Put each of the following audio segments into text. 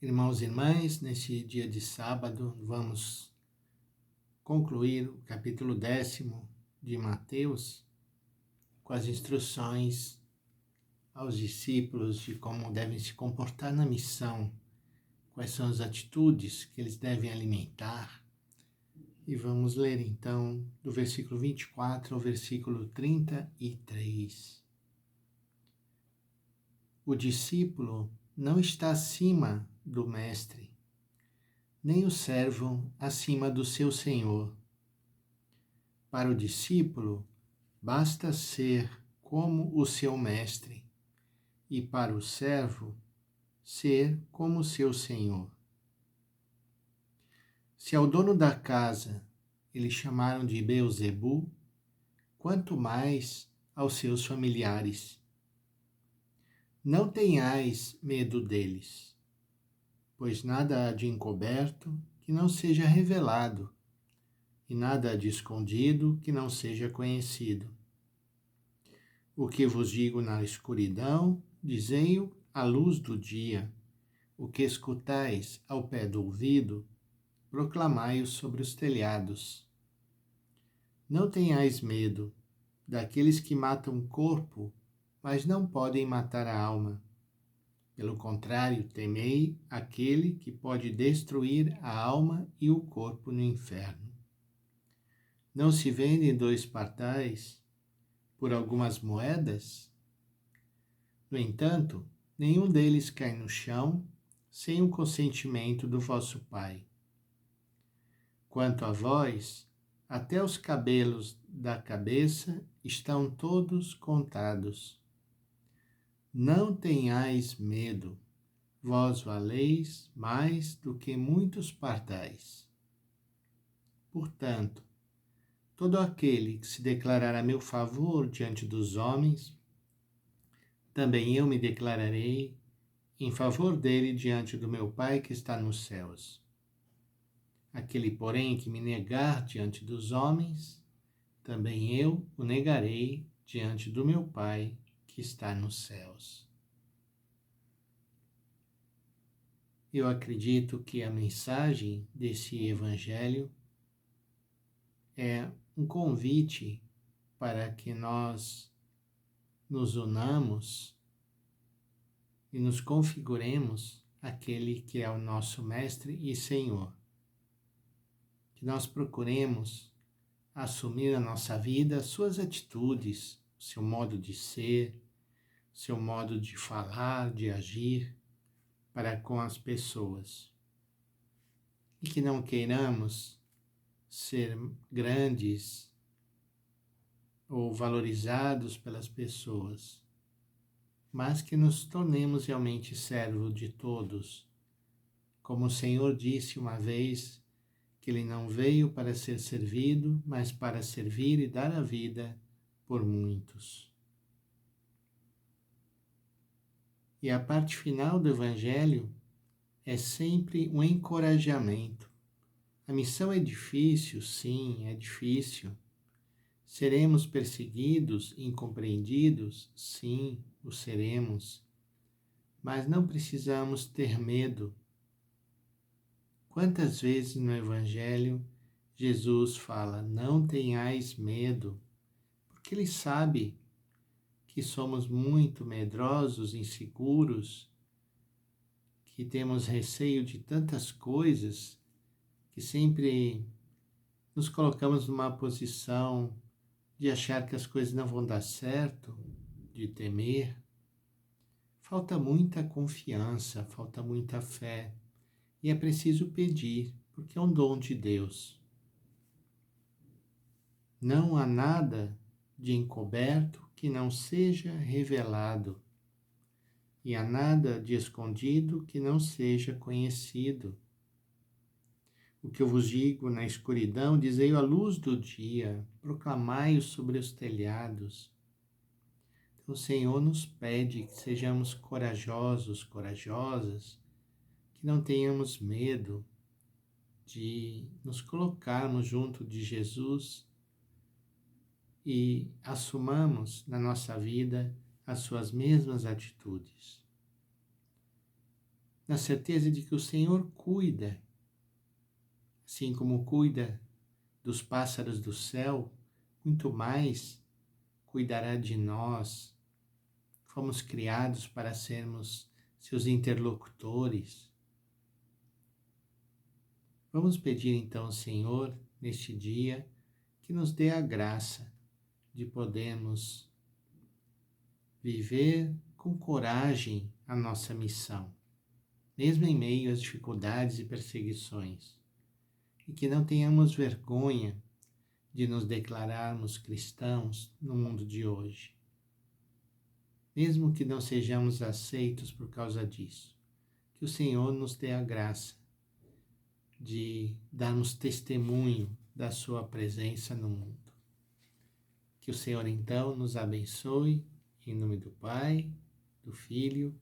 Irmãos e irmãs, neste dia de sábado, vamos concluir o capítulo 10º de Mateus com as instruções aos discípulos de como devem se comportar na missão, quais são as atitudes que eles devem alimentar. E vamos ler então do versículo 24 ao versículo 33. O discípulo não está acima do mestre, nem o servo acima do seu senhor. Para o discípulo, basta ser como o seu mestre, e para o servo, ser como o seu senhor. Se ao dono da casa eles chamaram de Beelzebu, quanto mais aos seus familiares. Não tenhais medo deles, pois nada há de encoberto que não seja revelado, e nada há de escondido que não seja conhecido. O que vos digo na escuridão, dizei-o à luz do dia. O que escutais ao pé do ouvido, proclamai-o sobre os telhados. Não tenhais medo daqueles que matam o corpo, mas não podem matar a alma. Pelo contrário, temei aquele que pode destruir a alma e o corpo no inferno. Não se vendem 2 pardais por algumas moedas? No entanto, nenhum deles cai no chão sem o consentimento do vosso Pai. Quanto a vós, até os cabelos da cabeça estão todos contados. Não tenhais medo, vós valeis mais do que muitos pardais. Portanto, todo aquele que se declarar a meu favor diante dos homens, também eu me declararei em favor dele diante do meu Pai que está nos céus. Aquele, porém, que me negar diante dos homens, também eu o negarei diante do meu Pai que está nos céus. Eu acredito que a mensagem desse Evangelho é um convite para que nós nos unamos e nos configuremos àquele que é o nosso Mestre e Senhor. Que nós procuremos assumir na nossa vida as suas atitudes, o seu modo de ser, o seu modo de falar, de agir para com as pessoas. E que não queiramos ser grandes ou valorizados pelas pessoas, mas que nos tornemos realmente servos de todos. Como o Senhor disse uma vez, que Ele não veio para ser servido, mas para servir e dar a vida por muitos. E a parte final do Evangelho é sempre um encorajamento. A missão é difícil, sim, é difícil. Seremos perseguidos, incompreendidos? Sim, o seremos. Mas não precisamos ter medo. Quantas vezes no Evangelho Jesus fala, não tenhais medo, porque Ele sabe que somos muito medrosos, inseguros, que temos receio de tantas coisas, que sempre nos colocamos numa posição de achar que as coisas não vão dar certo, de temer. Falta muita confiança, falta muita fé, e é preciso pedir, porque é um dom de Deus. Não há nada de encoberto que não seja revelado, e há nada de escondido que não seja conhecido. O que eu vos digo na escuridão, dizei-o à luz do dia, proclamai-o sobre os telhados. Então, o Senhor nos pede que sejamos corajosos, corajosas, que não tenhamos medo de nos colocarmos junto de Jesus e assumamos na nossa vida as suas mesmas atitudes. na certeza de que o Senhor cuida, assim como cuida dos pássaros do céu, muito mais cuidará de nós. Fomos criados para sermos seus interlocutores. Vamos pedir então ao Senhor, neste dia, que nos dê a graça de podermos viver com coragem a nossa missão, mesmo em meio às dificuldades e perseguições, e que não tenhamos vergonha de nos declararmos cristãos no mundo de hoje, mesmo que não sejamos aceitos por causa disso. Que o Senhor nos dê a graça de darmos testemunho da sua presença no mundo. Que o Senhor então nos abençoe, em nome do Pai, do Filho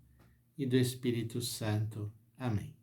e do Espírito Santo. Amém.